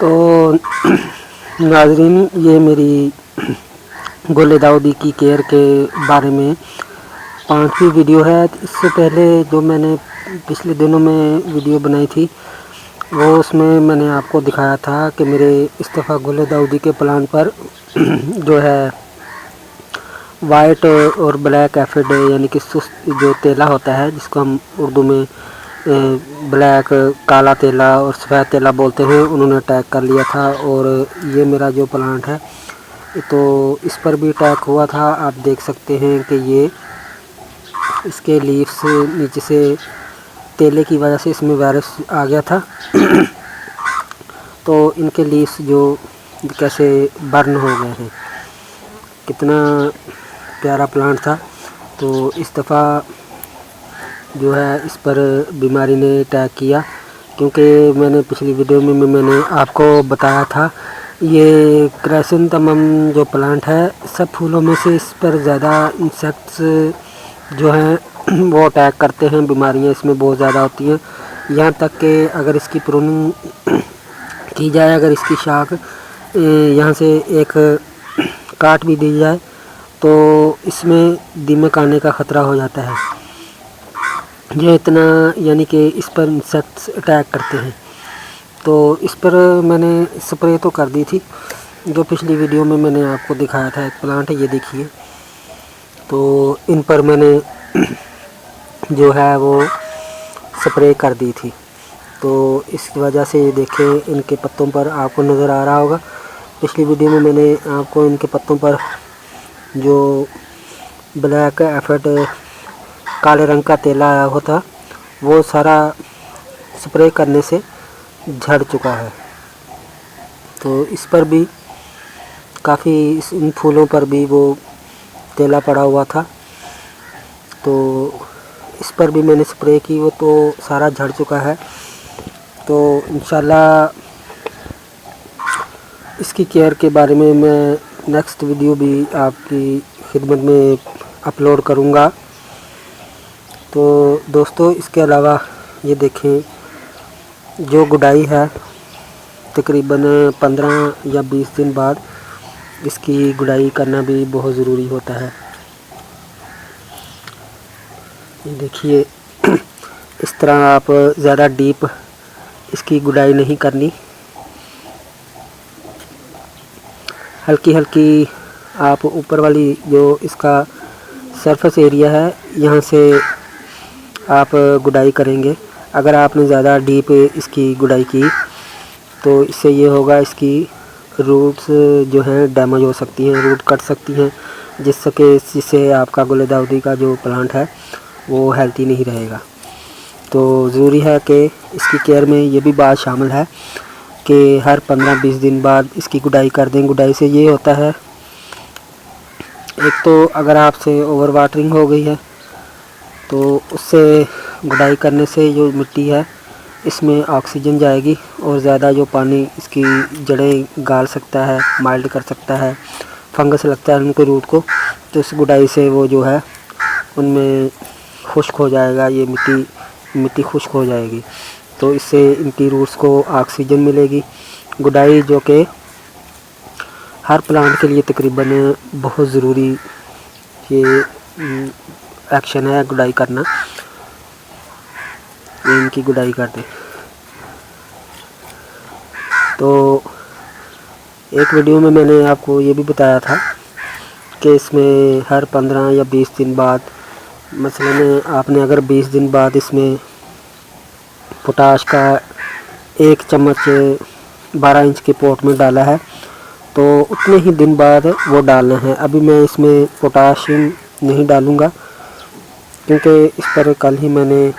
تو ناظرین، یہ میری گل داؤدی کی کیئر کے بارے میں 5ویں ویڈیو ہے۔ اس سے پہلے جو میں نے پچھلے دنوں میں ویڈیو بنائی تھی وہ اس میں نے آپ کو دکھایا تھا کہ میرے اصطفیٰ گل داؤدی کے پلانٹ پر جو ہے وائٹ اور بلیک ایفڈ یعنی کہ سست جو تیلا ہوتا ہے، جس کو ہم اردو میں بلیک کالا تیلا اور سفید تیلا بولتے ہیں، انہوں نے اٹیک کر لیا تھا۔ اور یہ میرا جو پلانٹ ہے تو اس پر بھی اٹیک ہوا تھا۔ آپ دیکھ سکتے ہیں کہ یہ اس کے لیفس نیچے سے تیلے کی وجہ سے اس میں وائرس آ گیا تھا تو ان کے لیفس جو کیسے برن ہو گئے ہیں۔ کتنا پیارا پلانٹ تھا۔ تو اس دفعہ جو ہے اس پر بیماری نے اٹیک کیا، کیونکہ میں نے پچھلی ویڈیو میں نے آپ کو بتایا تھا یہ کرائسنتھمم جو پلانٹ ہے، سب پھولوں میں سے اس پر زیادہ انسیکٹس جو ہیں وہ اٹیک کرتے ہیں، بیماریاں اس میں بہت زیادہ ہوتی ہیں۔ یہاں تک کہ اگر اس کی پروننگ کی جائے، اگر اس کی شاخ یہاں سے ایک کاٹ بھی دی جائے تو اس میں دیمک آنے کا خطرہ ہو جاتا ہے۔ یہ اتنا یعنی کہ اس پر انسیکٹس اٹیک کرتے ہیں۔ تو اس پر میں نے سپرے تو کر دی تھی، جو پچھلی ویڈیو میں نے آپ کو دکھایا تھا ایک پلانٹ ہے، یہ دیکھیے۔ تو ان پر میں نے جو ہے وہ سپرے کر دی تھی، تو اس کی وجہ سے دیکھیں ان کے پتوں پر آپ کو نظر آ رہا ہوگا۔ پچھلی ویڈیو میں نے آپ کو ان کے پتوں پر جو بلیک ایفڈ کالے رنگ کا تیلا آیا ہوا تھا وہ سارا سپرے کرنے سے جھڑ چکا ہے۔ تو اس پر بھی کافی ان پھولوں پر بھی وہ تیلا پڑا ہوا تھا، تو اس پر بھی میں نے سپرے کی، وہ تو سارا جھڑ چکا ہے۔ تو انشاءاللہ اس کی کیئر کے بارے میں نیکسٹ ویڈیو بھی آپ کی خدمت میں اپلوڈ کروں گا۔ تو دوستو، اس کے علاوہ یہ دیکھیں جو گڈائی ہے، تقریباً 15 یا 20 دن بعد اس کی گڈائی کرنا بھی بہت ضروری ہوتا ہے۔ یہ دیکھیے، اس طرح آپ زیادہ ڈیپ اس کی گڈائی نہیں کرنی، ہلکی ہلکی آپ اوپر والی جو اس کا سرفس ایریا ہے یہاں سے آپ گڈائی کریں گے۔ اگر آپ نے زیادہ ڈیپ اس کی گڈائی کی تو اس سے یہ ہوگا، اس کی روٹس جو ہیں ڈیمیج ہو سکتی ہیں، روٹ کٹ سکتی ہیں، جس سے آپ کا گل داؤدی کا جو پلانٹ ہے وہ ہیلتھی نہیں رہے گا۔ تو ضروری ہے کہ اس کی کیئر میں یہ بھی بات شامل ہے کہ ہر 15-20 دن بعد اس کی گڈائی کر دیں۔ گڈائی سے یہ ہوتا ہے، ایک تو اگر آپ سے اوور واٹرنگ ہو گئی ہے تو اس سے گڈائی کرنے سے جو مٹی ہے اس میں آکسیجن جائے گی، اور زیادہ جو پانی اس کی جڑیں گال سکتا ہے، مائلڈ کر سکتا ہے، فنگس لگتا ہے ان کے روٹ کو، تو اس گڈائی سے وہ جو ہے ان میں خشک ہو جائے گا، یہ مٹی خشک ہو جائے گی، تو اس سے ان کی روٹس کو آکسیجن ملے گی۔ گڈائی جو کہ ہر پلانٹ کے لیے تقریباً بہت ضروری یہ ایکشن ہے، گڈائی کرنا۔ یہ ان کی گڈائی کر دیں۔ تو ایک ویڈیو میں نے آپ کو یہ بھی بتایا تھا کہ اس میں ہر 15 یا 20 دن بعد، مثلاً آپ نے اگر 20 دن بعد اس میں پوٹاش کا 1 چمچ 12 انچ کے پوٹ میں ڈالا ہے تو اتنے ہی دن بعد وہ ڈالنا ہے۔ ابھی میں اس میں پوٹاشیم نہیں ڈالوں گا، کیونکہ اس پر کل ہی میں نے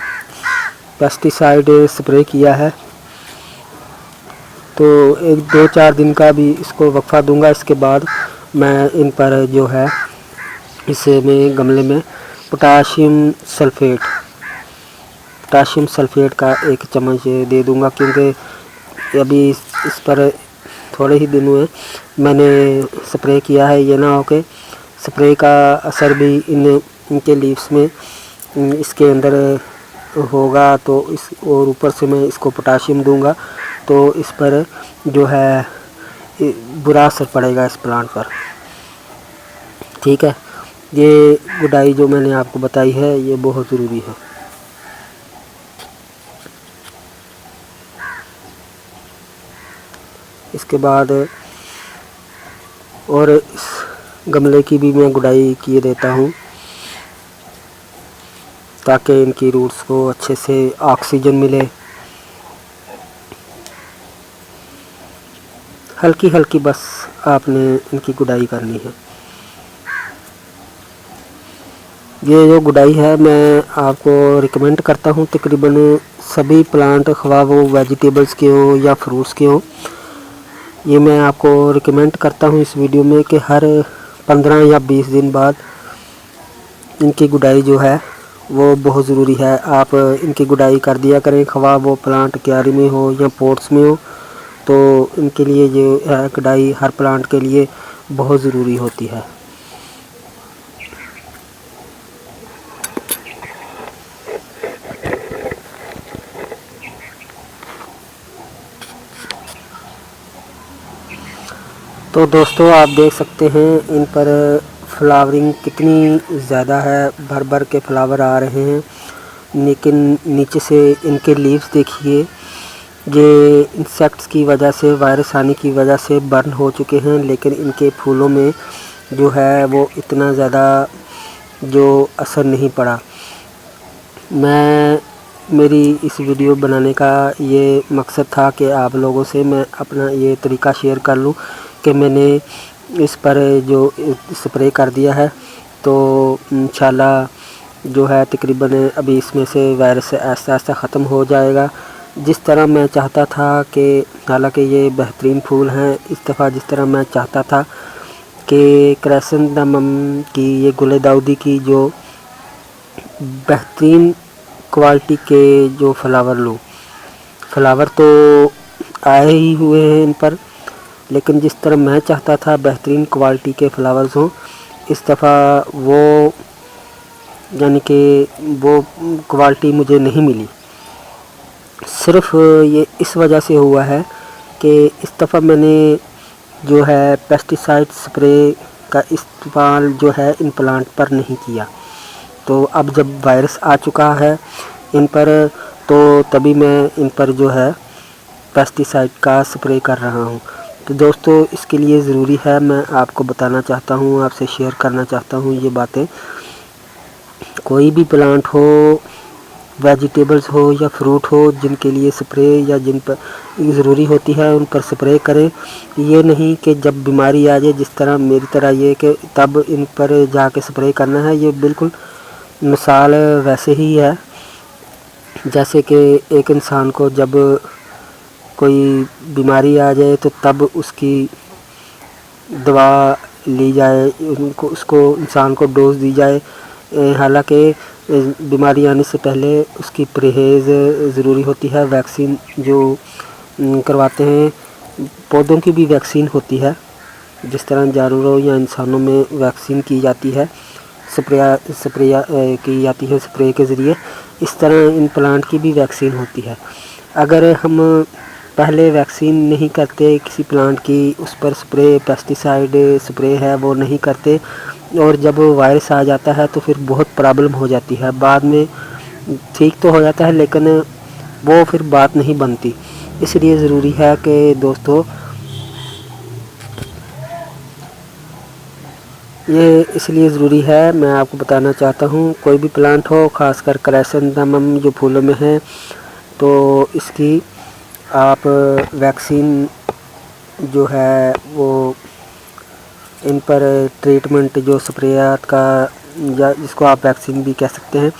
پیسٹی سائیڈ سپرے کیا ہے، تو 1-2-4 دن کا بھی اس کو وقفہ دوں گا۔ اس کے بعد میں ان پر جو ہے اسے میں گملے میں پوٹاشیم سلفیٹ کا 1 چمچ دے دوں گا، کیونکہ ابھی اس پر تھوڑے ہی دن ہوئے میں نے سپرے کیا ہے، یہ نہ ہو کہ سپرے کا اثر بھی ان کے لیوس میں اس کے اندر ہوگا، تو اور اوپر سے میں اس کو پوٹاشیم دوں گا تو اس پر جو ہے برا اثر پڑے گا اس پلانٹ پر. ٹھیک ہے، یہ گڈائی جو میں نے آپ کو بتائی ہے یہ بہت ضروری ہے. اس کے بعد اور اس گملے کی بھی میں گڈائی کیے دیتا ہوں تاکہ ان کی روٹس کو اچھے سے آکسیجن ملے. ہلکی ہلکی بس آپ نے ان کی گڈائی کرنی ہے. یہ جو گڈائی ہے میں آپ کو ریکمینڈ کرتا ہوں تقریباً سبھی پلانٹ، خواہ وہ ویجیٹیبلز کے ہوں یا فروٹس کے ہوں، یہ میں آپ کو ریکمینڈ کرتا ہوں اس ویڈیو میں کہ ہر 15 یا 20 دن بعد ان کی گڈائی جو ہے وہ بہت ضروری ہے. آپ ان کی گڈائی کر دیا کریں، خواہ وہ پلانٹ کیاری میں ہو یا پوٹس میں ہو، تو ان کے لیے جو ہے گڈائی ہر پلانٹ کے لیے بہت ضروری ہوتی ہے. تو دوستو آپ دیکھ سکتے ہیں ان پر فلاورنگ کتنی زیادہ ہے، بھر بھر کے فلاور آ رہے ہیں، لیکن نیچے سے ان کے لیوز دیکھیے یہ انسیکٹس کی وجہ سے، وائرس آنے کی وجہ سے برن ہو چکے ہیں، لیکن ان کے پھولوں میں جو ہے وہ اتنا زیادہ جو اثر نہیں پڑا. میری اس ویڈیو بنانے کا یہ مقصد تھا کہ آپ لوگوں سے میں اپنا یہ طریقہ شیئر کر لوں کہ میں نے اس پر جو سپرے کر دیا ہے، تو انشاءاللہ جو ہے تقریباً ابھی اس میں سے وائرس آہستہ آہستہ ختم ہو جائے گا جس طرح میں چاہتا تھا. کہ حالانکہ یہ بہترین پھول ہیں، اس دفعہ جس طرح میں چاہتا تھا کہ کرائسنتھیمم کی یہ گل داؤدی کی جو بہترین کوالٹی کے جو فلاور تو آئے ہی ہوئے ہیں ان پر، لیکن جس طرح میں چاہتا تھا بہترین کوالٹی کے فلاورز ہوں، اس دفعہ وہ یعنی کہ وہ کوالٹی مجھے نہیں ملی. صرف یہ اس وجہ سے ہوا ہے کہ اس دفعہ میں نے جو ہے پیسٹیسائڈ سپرے کا استعمال جو ہے ان پلانٹ پر نہیں کیا. تو اب جب وائرس آ چکا ہے ان پر، تو تبھی میں ان پر جو ہے پیسٹیسائڈ کا سپرے کر رہا ہوں. تو دوستو اس کے لیے ضروری ہے، میں آپ کو بتانا چاہتا ہوں، آپ سے شیئر کرنا چاہتا ہوں یہ باتیں. کوئی بھی پلانٹ ہو، ویجیٹیبلز ہو یا فروٹ ہو، جن کے لیے سپرے یا جن پر ضروری ہوتی ہے ان پر سپرے کریں. یہ نہیں کہ جب بیماری آ جائے جس طرح میری طرح یہ کہ تب ان پر جا کے سپرے کرنا ہے. یہ بالکل مثال ویسے ہی ہے جیسے کہ ایک انسان کو جب کوئی بیماری آ جائے تو تب اس کی دوا لی جائے، اس کو انسان کو ڈوز دی جائے. حالانکہ بیماری آنے سے پہلے اس کی پرہیز ضروری ہوتی ہے. ویکسین جو کرواتے ہیں، پودوں کی بھی ویکسین ہوتی ہے، جس طرح جانوروں یا انسانوں میں ویکسین کی جاتی ہے، سپرے کی جاتی ہے سپرے کے ذریعے، اس طرح ان پلانٹ کی بھی ویکسین ہوتی ہے. اگر ہم پہلے ویکسین نہیں کرتے کسی پلانٹ کی، اس پر سپرے پیسٹیسائڈ سپرے ہے وہ نہیں کرتے، اور جب وائرس آ جاتا ہے تو پھر بہت پرابلم ہو جاتی ہے. بعد میں ٹھیک تو ہو جاتا ہے لیکن وہ پھر بات نہیں بنتی. اس لیے ضروری ہے کہ دوستو اس لیے ضروری ہے، میں آپ کو بتانا چاہتا ہوں، کوئی بھی پلانٹ ہو، خاص کر کرائسنتھیمم جو پھولوں میں ہیں، تو اس کی آپ ویکسین جو ہے وہ ان پر ٹریٹمنٹ جو سپریات کا، یا جس کو آپ ویکسین بھی کہہ سکتے ہیں،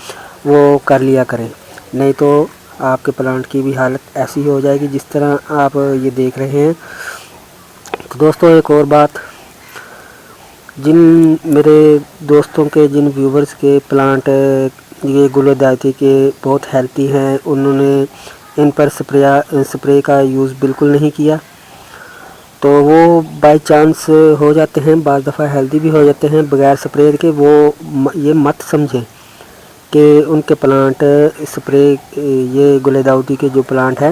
وہ کر لیا کریں. نہیں تو آپ کے پلانٹ کی بھی حالت ایسی ہو جائے گی جس طرح آپ یہ دیکھ رہے ہیں. تو دوستو ایک اور بات، جن میرے دوستوں کے، جن ویورز کے پلانٹ یہ گل داؤدی کے بہت ہیلتھی ہیں، انہوں نے ان پر سپرے کا یوز بالکل نہیں کیا، تو وہ بائی چانس ہو جاتے ہیں، بعض دفعہ ہیلتھی بھی ہو جاتے ہیں بغیر سپرے کے. وہ یہ مت سمجھیں کہ ان کے پلانٹ سپرے، یہ گل داؤدی کے جو پلانٹ ہے